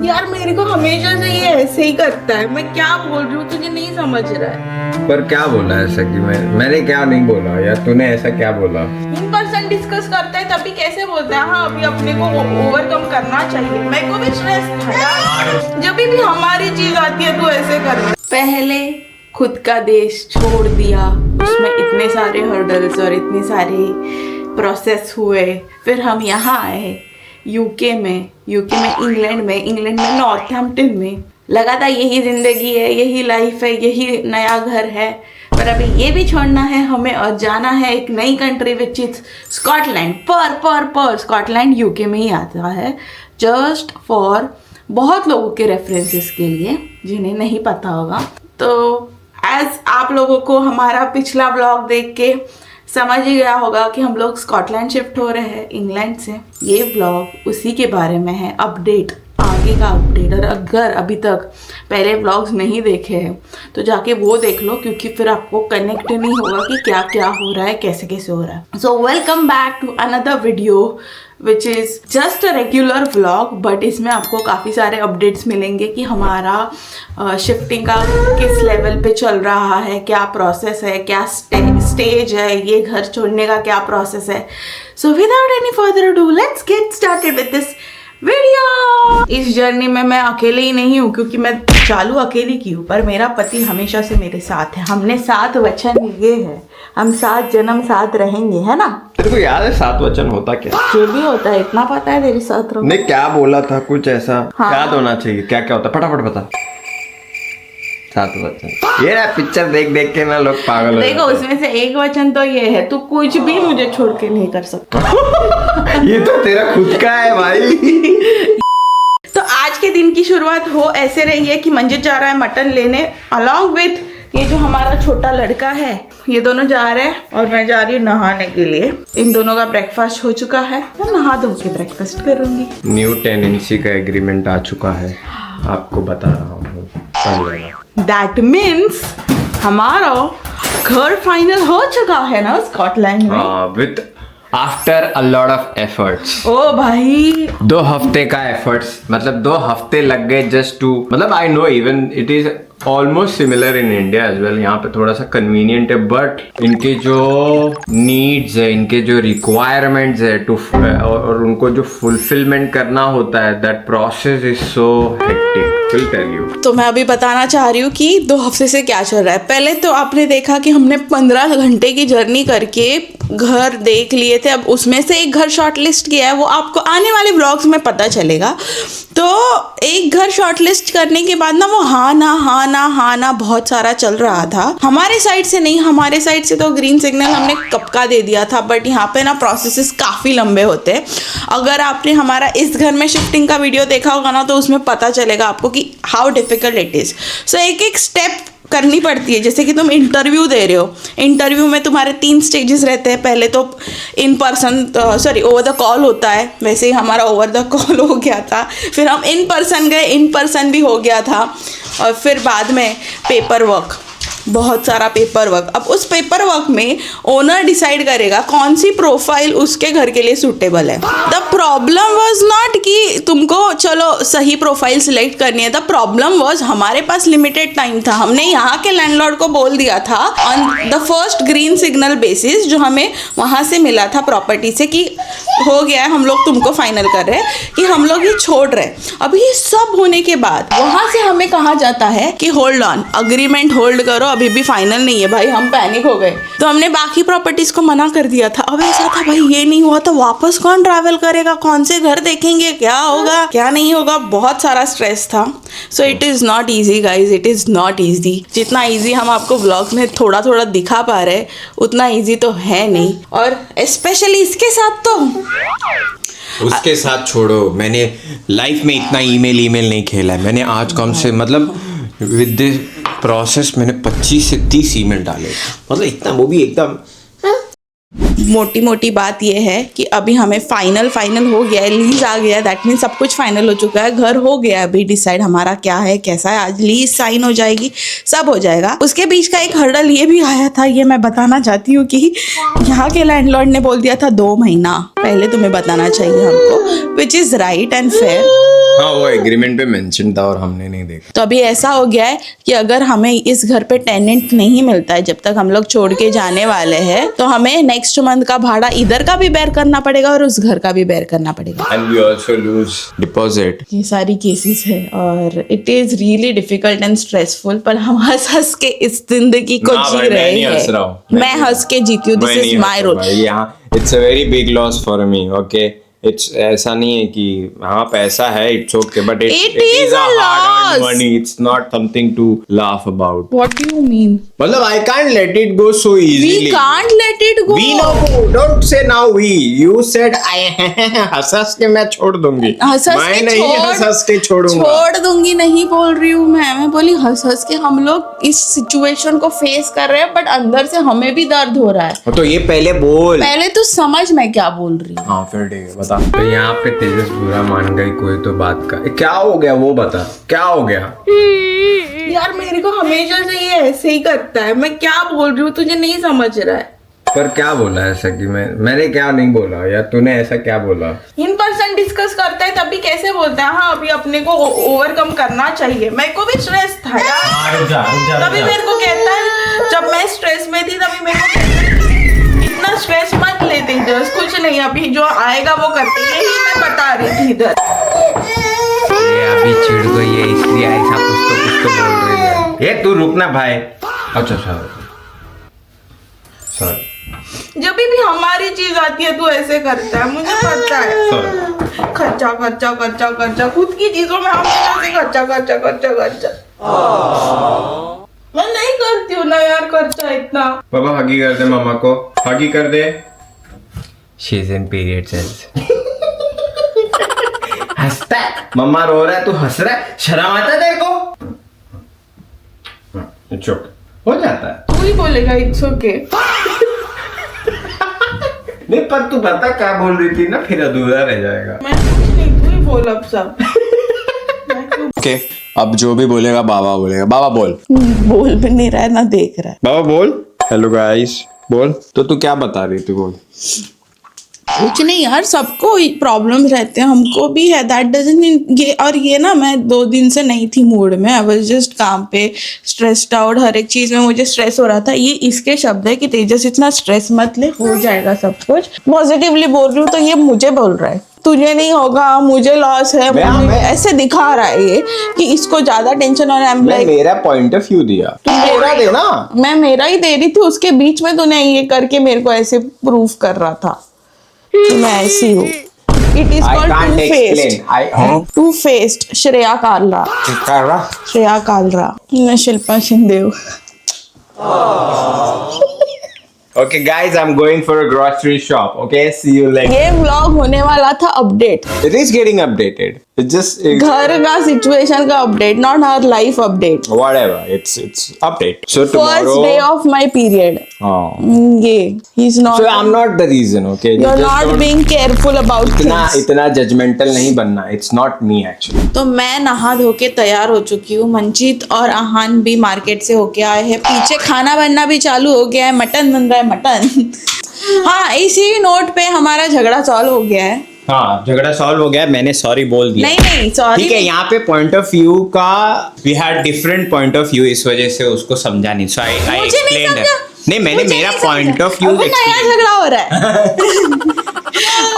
यार मेरे को हमेशा से ये ऐसे ही करता है। मैं क्या बोल रही हूँ तुझे नहीं समझ रहा है। पर क्या बोला ऐसा कि मैंने क्या नहीं बोला यार, तूने ऐसा क्या बोला? इन पर्सन डिस्कस करता है तभी कैसे बोलता है हाँ अभी अपने को ओवरकम करना चाहिए। मेरे को भी स्ट्रेस था यार, जब भी हमारी चीज आती है तो ऐसे कर। पहले खुद का देश छोड़ दिया, उसमें इतने सारे हर्डल्स और इतने सारे प्रोसेस हुए, फिर हम यहाँ आए यूके में इंग्लैंड में नॉर्थहैम्पटन में। लगा था यही जिंदगी है, यही लाइफ है, यही नया घर है, पर अभी ये भी छोड़ना है हमें और जाना है एक नई कंट्री विच इज स्कॉटलैंड। पर स्कॉटलैंड यूके में ही आता है, जस्ट फॉर बहुत लोगों के रेफरेंसेस के लिए जिन्हें नहीं पता होगा। तो एज आप लोगों को हमारा पिछला व्लॉग देख के समझ ही गया होगा कि हम लोग स्कॉटलैंड शिफ्ट हो रहे हैं इंग्लैंड से। ये व्लॉग उसी के बारे में है, अपडेट, आगे का अपडेट। और अगर अभी तक पहले व्लॉग्स नहीं देखे हैं तो जाके वो देख लो, क्योंकि फिर आपको कनेक्ट नहीं होगा कि क्या क्या हो रहा है, कैसे कैसे हो रहा है। So welcome back to another video which is just a regular vlog, but इसमें आपको काफ़ी सारे अपडेट्स मिलेंगे कि हमारा शिफ्टिंग का किस लेवल पे चल रहा है, क्या प्रोसेस है, क्या स्टेज है, ये घर छोड़ने का क्या प्रोसेस है। So without any further ado let's get started with this video. इस जर्नी में मैं अकेले ही नहीं हूँ, क्योंकि मैं चालू अकेली की हूँ, पर मेरा पति हमेशा से मेरे साथ है। हमने 7 वचन लिए हैं, हम 7 जन्म साथ रहेंगे, है ना? तेरे को याद है 7 वचन होता क्या? जो भी होता है इतना पता है तेरे साथ रहो। ने क्या बोला था कुछ ऐसा? हाँ। याद होना चाहिए क्या क्या होता, फटाफट बता। 7 वचन, ये ना पिक्चर देख देख के ना लोग पागल हो देखो जाते हैं। उसमें से एक वचन तो ये है, तू कुछ भी मुझे छोड़ के नहीं कर सकता। ये तो तेरा खुद का है भाई। तो आज के दिन की शुरुआत हो ऐसे रही है कि मंजित जा रहा है मटन लेने, अलॉन्ग विथ ये जो हमारा छोटा लड़का है। ये दोनों जा रहे हैं और मैं जा रही हूँ नहाने के लिए। इन दोनों का ब्रेकफास्ट हो चुका है, मैं नहा धो के ब्रेकफास्ट करूंगी। न्यू टेनेंसी का एग्रीमेंट आ चुका है, आपको बता रहा हूँ। दैट मीन्स हमारा घर फाइनल हो चुका है ना स्कॉटलैंड में, with after a lot of efforts. ओ भाई 2 हफ्ते का एफर्ट्स, मतलब 2 हफ्ते लग गए जस्ट टू, मतलब I know even it is almost similar in India as well. यहाँ पे थोड़ा सा कन्वीनियंट है, बट इनके जो नीड्स है, इनके जो रिक्वायरमेंट्स है टू और उनको जो फुलफिलमेंट करना होता है, that process is so hectic. Will tell you. तो मैं अभी बताना चाह रही हूँ कि 2 हफ्ते से क्या चल रहा है। पहले तो आपने देखा कि हमने 15 घंटे की जर्नी करके घर देख लिए थे। अब उसमें से एक घर शॉर्टलिस्ट किया है, वो आपको आने वाले व्लॉग्स में पता चलेगा। तो एक घर शॉर्टलिस्ट करने के बाद ना वो हाँ ना बहुत सारा चल रहा था। हमारे साइड से नहीं, हमारे साइड से तो ग्रीन सिग्नल हमने कब का दे दिया था, बट यहाँ पे ना प्रोसेसेस काफ़ी लंबे होते हैं। अगर आपने हमारा इस घर में शिफ्टिंग का वीडियो देखा होगा ना, तो उसमें पता चलेगा आपको कि हाउ डिफिकल्ट इट इज़। सो एक एक स्टेप करनी पड़ती है। जैसे कि तुम इंटरव्यू दे रहे हो, इंटरव्यू में तुम्हारे 3 स्टेजेस रहते हैं। पहले तो in person over the call होता है, वैसे ही हमारा ओवर द कॉल हो गया था। फिर हम इन पर्सन गए, इन पर्सन भी हो गया था। और फिर बाद में पेपर वर्क, बहुत सारा पेपर वर्क। अब उस पेपर वर्क में ओनर डिसाइड करेगा कौन सी प्रोफाइल उसके घर के लिए सूटेबल है। द प्रॉब्लम वॉज नॉट कि तुमको चलो सही प्रोफाइल सिलेक्ट करनी है, द प्रॉब्लम वॉज हमारे पास लिमिटेड टाइम था। हमने यहाँ के लैंडलॉर्ड को बोल दिया था on the first green signal basis जो हमें वहाँ से मिला था प्रॉपर्टी से, कि हो गया है, हम लोग तुमको फाइनल कर रहे हैं कि हम लोग ये छोड़ रहे हैं। अभी ये सब होने के बाद वहाँ से हमें कहा जाता है कि होल्ड ऑन, अग्रीमेंट होल्ड करो, अभी भी फाइनल नहीं है भाई। हम पैनिक हो गए, तो हमने बाकी प्रॉपर्टीज को मना कर दिया था। अब ऐसा था भाई ये नहीं हुआ तो वापस कौन ट्रैवल करेगा, कौन से घर देखेंगे, क्या होगा क्या नहीं होगा, बहुत सारा स्ट्रेस था। So it is not easy guys, it is not easy. जितना ईजी हम आपको व्लॉग में थोड़ा थोड़ा दिखा पा रहे उतना ईजी तो है नहीं। और स्पेशली इसके साथ तो उसके साथ छोड़ो, मैंने लाइफ में इतना ईमेल नहीं खेला है। मैंने आज कम से मतलब विद दिस प्रोसेस मैंने 25 से 30 ईमेल डाले, मतलब इतना, वो भी एकदम मोटी मोटी बात यह है कि अभी हमें फाइनल हो गया है, लीज आ गया है, दैट मीन्स सब कुछ फाइनल हो चुका है, घर हो गया है। अभी डिसाइड हमारा क्या है कैसा है, आज लीज साइन हो जाएगी, सब हो जाएगा। उसके बीच का एक हर्डल ये भी आया था, ये मैं बताना चाहती हूँ कि यहाँ के लैंडलॉर्ड ने बोल दिया था 2 महीना। पहले तुम्हें बताना चाहिए हमको, which is right and fair. हाँ, वो एग्रीमेंट पे मेंशन था और हमने नहीं देखा। तो अभी ऐसा हो गया है कि अगर हमें इस घर पे टेनेंट नहीं मिलता है जब तक हम लोग छोड़ के जाने वाले हैं, तो हमें नेक्स्ट मंथ का भाड़ा इधर का भी बेयर करना पड़ेगा और उस घर का भी बेयर करना पड़ेगा। And we also lose deposit. ये सारी केसेस है और it is really difficult and stressful, पर हम हंस हंस के इस जिंदगी को ना जी भाई, मैं रहे नहीं हंस रहा हैं। हूँ। मैं हंस के जीती हूँ, this is my role. It's a very big loss for me, okay. It's ऐसा नहीं है कि हाँ पैसा है, it's okay, but It is a loss. Money, it's not something to laugh about. What do you mean? मतलब I can't let it go so easily. We can't let it go. We know, don't say now we. You said I हंस के मैं छोड़ दूंगी। मैं नहीं हंस के छोड़ूंगा। छोड़ दूंगी नहीं बोल रही हूँ मैं बोली हंस हंस के हम लोग इस सिचुएशन को फेस कर रहे हैं, बट अंदर से हमें भी दर्द हो रहा है। तो ये पहले बोल। पहले तो समझ मैं क्या बोल रही हूँ। हाँ फिर ठीक है, बता। तो यहाँ पे तेजस बुरा मान गई कोई तो बात का। क्या हो गया वो बता, क्या हो गया? यार मेरे को हमेशा से ये ऐसे ही करता है, मैं क्या बोल रही हूँ तुझे नहीं समझ रहा है। पर क्या बोला ऐसा कि मैंने क्या नहीं बोला, या तूने ऐसा क्या बोला? इन पर्सन डिस्कस करता है तभी कैसे बोलता है हाँ अभी अपने को ओवरकम करना चाहिए। मेरे को भी स्ट्रेस था यार, रुक जा। तभी मेरे को कहता है, जब मैं स्ट्रेस में थी तभी मेरे को कहता है इतना स्ट्रेस मत लेते, जस्ट कुछ नहीं अभी जो आएगा वो करते, यही मैं बता रही थी इधर। ये अभी चिढ़ गई है इसलिए ऐसा कुछ तो बोल रही है। ये तू रुक ना भाई। अच्छा सॉरी। जब भी हमारी चीज आती है तू ऐसे करता है, मुझे पता है। खर्चा खुद की चीजों में हम ऐसे खर्चा। मैं नहीं करती हूँ ना यार खर्चा इतना। पापा हगी कर दे, मामा को हगी कर दे। She is in period sales. हंसता है, मम्मा रो रहा है तू हंस रहा है, शर्म आता है तेरे को? चुप हो जाता है। तू ही बोलेगा इट्स ओके। नहीं पर तू बता क्या बोल रही थी ना, फिर अधूरा रह जाएगा। मैं कुछ नहीं, तू ही बोल अब सब। ओके, अब जो भी बोलेगा बाबा बोलेगा। बाबा बोल। बोल भी नहीं रहा है ना देख रहा है। बाबा बोल। हेलो गाइस बोल। तो तू क्या बता रही थी, बोल। कुछ नहीं यार, सबको प्रॉब्लम रहते हैं, हमको भी है, दैट डजंट मीन ये। और ये ना मैं 2 दिन से नहीं थी मूड में, आई वाज जस्ट काम पे स्ट्रेस्ड आउट, हर एक चीज में मुझे स्ट्रेस हो रहा था। ये इसके शब्द है कि तेजस इतना स्ट्रेस मत ले, हो जाएगा सब कुछ। पॉजिटिवली बोल रही हूँ तो ये मुझे बोल रहा है तुझे नहीं होगा, मुझे लॉस है, मुझे ऐसे दिखा रहा है ये कि इसको ज्यादा टेंशन हो रहा है। मैं मेरा पॉइंट ऑफ व्यू दिया, तू मेरा देना। मैं मेरा ही दे रही थी, उसके बीच में तूने ये करके मेरे को ऐसे प्रूफ कर रहा था कि मैं ऐसी हूँ। It is called two faced Shreya Kalra. मैं शिल्पा शिंदे हूँ। Okay guys, I'm going for a grocery shop. Okay, see you later. ये व्लॉग होने वाला था update. It is getting updated. It's just घर का सिचुएशन का update, not our life update. whatever. It's update. So tomorrow. First day of my period. ये he is not. So I'm not the reason. Okay. You're not being careful about things. इतना judgmental नहीं बनना. It's not me actually. तो मैं नहा धो के तैयार हो चुकी हूँ। मंजीत और आहान भी मार्केट से होके आए हैं। पीछे खाना बनना भी चालू हो गया है, मटन बन रहा है, मटन। हाँ, इसी नोट पे हमारा झगड़ा सॉल्व हो गया है। हाँ, झगड़ा सॉल्व हो गया, मैंने सॉरी बोल दिया। नहीं सॉरी ठीक है, यहाँ पे पॉइंट ऑफ व्यू का we had different point of view, इस वजह से उसको समझा नहीं। So I explained. नहीं, मैंने मेरा पॉइंट ऑफ व्यू नया झगड़ा हो रहा है।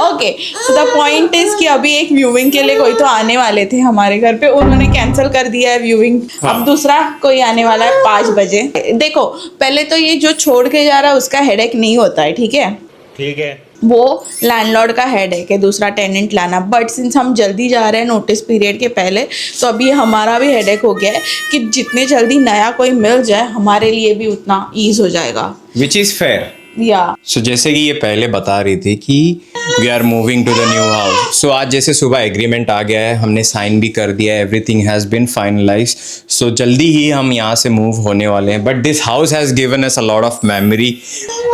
Okay, so the point is कि अभी एक व्यूइंग के लिए कोई तो आने वाले थे हमारे घर पे, उन्होंने कैंसिल कर दिया है व्यूइंग। अब दूसरा कोई आने वाला है 5 बजे। देखो, पहले तो ये जो छोड़ के जा रहा है उसका हेडेक नहीं होता है, ठीक है, वो लैंडलॉर्ड का हेडेक है दूसरा टेनेंट लाना। बट सिंस हम जल्दी जा रहे हैं नोटिस पीरियड के पहले, तो अभी हमारा भी हेडेक हो गया है कि जितने जल्दी नया कोई मिल जाए हमारे लिए भी उतना ईज हो जाएगा। Which is fair. या सो जैसे कि ये पहले बता रही थी कि we are moving to the new house. So आज जैसे सुबह एग्रीमेंट आ गया है, हमने साइन भी कर दिया है, एवरीथिंग हैज़ बीन फाइनलाइज। सो जल्दी ही हम यहाँ से मूव होने वाले हैं। But this house has given us a lot of memory.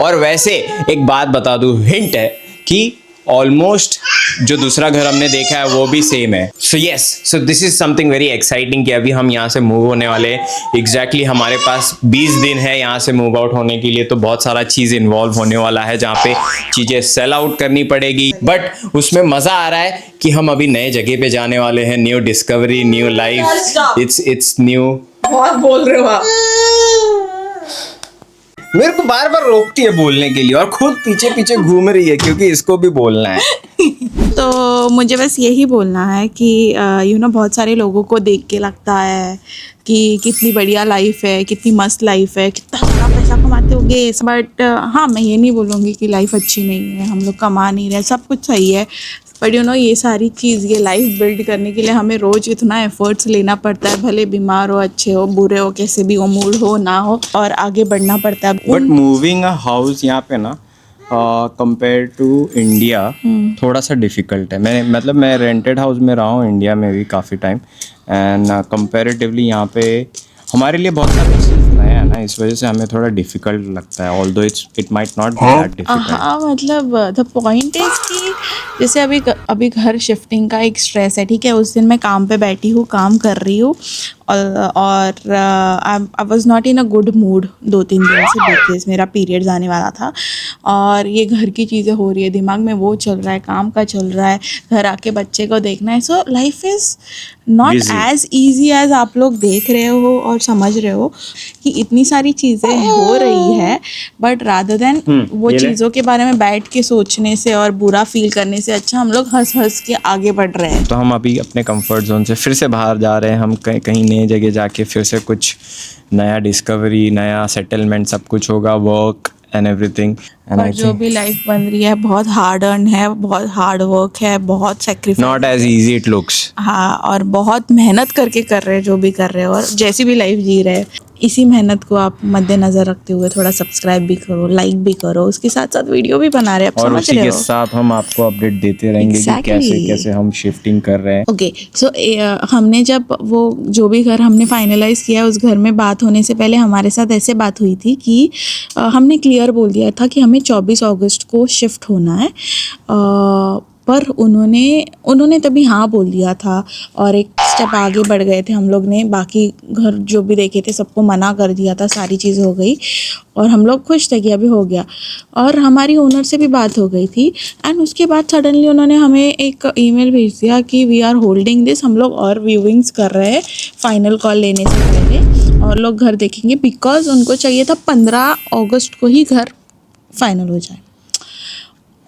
और वैसे एक बात बता दूँ, हिंट है कि ऑलमोस्ट जो दूसरा घर हमने देखा है वो भी सेम है. So yes, so this is something very exciting कि अभी हम यहाँ से मूव होने वाले हैं. एग्जैक्टली हमारे पास 20 दिन है यहाँ से मूव आउट होने के लिए. तो बहुत सारा चीज़ इन्वॉल्व होने वाला है जहाँ पे चीज़ें सेल आउट करनी पड़ेगी. बट उसमें मज़ा आ रहा है कि हम अभी नए जगह पे जाने वाले हैं. New discovery, new life, it's new. बहुत बोल रहे हो आप. मेरे को बार बार रोकती है बोलने के लिए और खुद पीछे पीछे घूम रही है क्योंकि इसको भी बोलना है. तो मुझे बस यही बोलना है कि बहुत सारे लोगों को देख के लगता है कि कितनी बढ़िया लाइफ है, कितनी मस्त लाइफ है, कितना सारा पैसा कमाते होंगे. बट हाँ, मैं ये नहीं बोलूँगी कि लाइफ अच्छी नहीं है, हम लोग कमा नहीं रहे, सब कुछ सही है. बट ये सारी चीज़, ये लाइफ बिल्ड करने के लिए हमें रोज़ इतना एफर्ट्स लेना पड़ता है. भले बीमार हो, अच्छे हो, बुरे हो, कैसे भी हो, मूड हो ना हो, और आगे बढ़ना पड़ता है. बट मूविंग अ हाउस यहाँ पे ना कंपेयर टू इंडिया थोड़ा सा डिफ़िकल्ट है. मैं रेंटेड हाउस में रहा हूँ इंडिया में भी काफ़ी टाइम. एंड कंपैरेटिवली यहाँ पे हमारे लिए बहुत सारी चीज़ नया है ना, इस वजह से हमें थोड़ा डिफ़िकल्ट लगता है. Although it might not be that difficult. हाँ, मतलब द पॉइंट इज कि जैसे अभी घर शिफ्टिंग का एक स्ट्रेस है, ठीक है. उस दिन मैं काम पे बैठी हूँ, काम कर रही हूँ, और I was not in a good mood 2-3 दिन से, बिकॉज मेरा पीरियड्स आने वाला था. और ये घर की चीज़ें हो रही है, दिमाग में वो चल रहा है, काम का चल रहा है, घर आके बच्चे को देखना है. So life is not as easy as आप लोग देख रहे हो और समझ रहे हो कि इतनी सारी चीज़ें हो रही है. बट रादर देन वो चीज़ों के बारे में बैठ के सोचने से और बुरा फील करने से अच्छा हम लोग हंस हंस के आगे बढ़ रहे हैं. तो हम अभी अपने कंफर्ट जोन से फिर से बाहर जा रहे हैं. हम कहीं नई जगह जाके फिर से कुछ नया डिस्कवरी, नया सेटलमेंट, सब कुछ होगा, वर्क एंड एवरीथिंग. और जो भी लाइफ बन रही है बहुत हार्ड अर्न है, बहुत हार्ड वर्क है, बहुत sacrifice, not as easy it looks. हाँ, और बहुत मेहनत करके कर रहे हैं जो भी कर रहे हो, और जैसी भी लाइफ जी रहे हैं. इसी मेहनत को आप मद्देनजर रखते हुए थोड़ा सब्सक्राइब भी करो, लाइक भी करो, उसके साथ साथ वीडियो भी बना रहे हैं, आप और समझ उसी रहे के हो. साथ हम आपको अपडेट देते रहेंगे कि कैसे कैसे हम शिफ्टिंग कर रहे हैं. ओके, सो हमने जब वो जो भी घर हमने फाइनलाइज किया, उस घर में बात होने से पहले हमारे साथ ऐसे बात हुई थी कि हमने क्लियर बोल दिया था कि हमें 24 अगस्त को शिफ्ट होना है. पर उन्होंने तभी हाँ बोल दिया था, और एक स्टेप आगे बढ़ गए थे हम लोग ने. बाकी घर जो भी देखे थे सबको मना कर दिया था, सारी चीज़ हो गई और हम लोग खुश थे कि अभी हो गया. और हमारी ओनर से भी बात हो गई थी. एंड उसके बाद सडनली उन्होंने हमें एक ईमेल भेज दिया कि वी आर होल्डिंग दिस, हम लोग और व्यूइंग्स कर रहे हैं फाइनल कॉल लेने से पहले, और लोग घर देखेंगे. बिकॉज उनको चाहिए था 15 अगस्त को ही घर फाइनल हो जाए.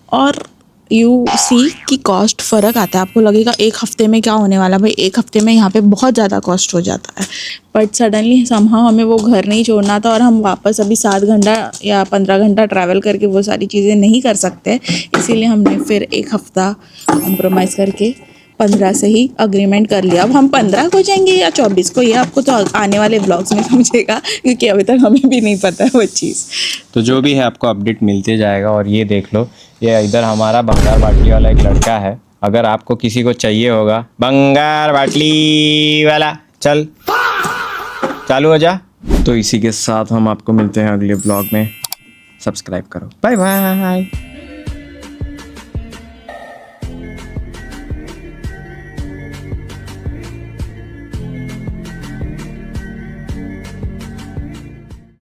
और यू सी कि कॉस्ट फ़र्क आता है. आपको लगेगा एक हफ़्ते में क्या होने वाला, भाई एक हफ़्ते में यहाँ पे बहुत ज़्यादा कॉस्ट हो जाता है. बट सडनली समहाउ हमें वो घर नहीं छोड़ना था, और हम वापस अभी 7 घंटा या 15 घंटा ट्रैवल करके वो सारी चीज़ें नहीं कर सकते. इसीलिए हमने फिर एक हफ़्ता कॉम्प्रोमाइज़ करके 15 से ही अग्रीमेंट कर लिया. अब हम 15 को जाएंगे या 24 को, ये आपको तो आने वाले ब्लॉग्स में समझेगा, क्योंकि अभी तक हमें भी नहीं पता है वो चीज़. तो जो भी है आपको अपडेट मिलते जाएगा. और ये देख लो, ये इधर हमारा बंगार बाटली वाला एक लड़का है. अगर आपको किसी को चाहिए होगा बंगार बाटली वाला, चल चालू हो जा. तो इसी के साथ हम आपको मिलते हैं अगले ब्लॉग में. सब्सक्राइब करो. Bye bye.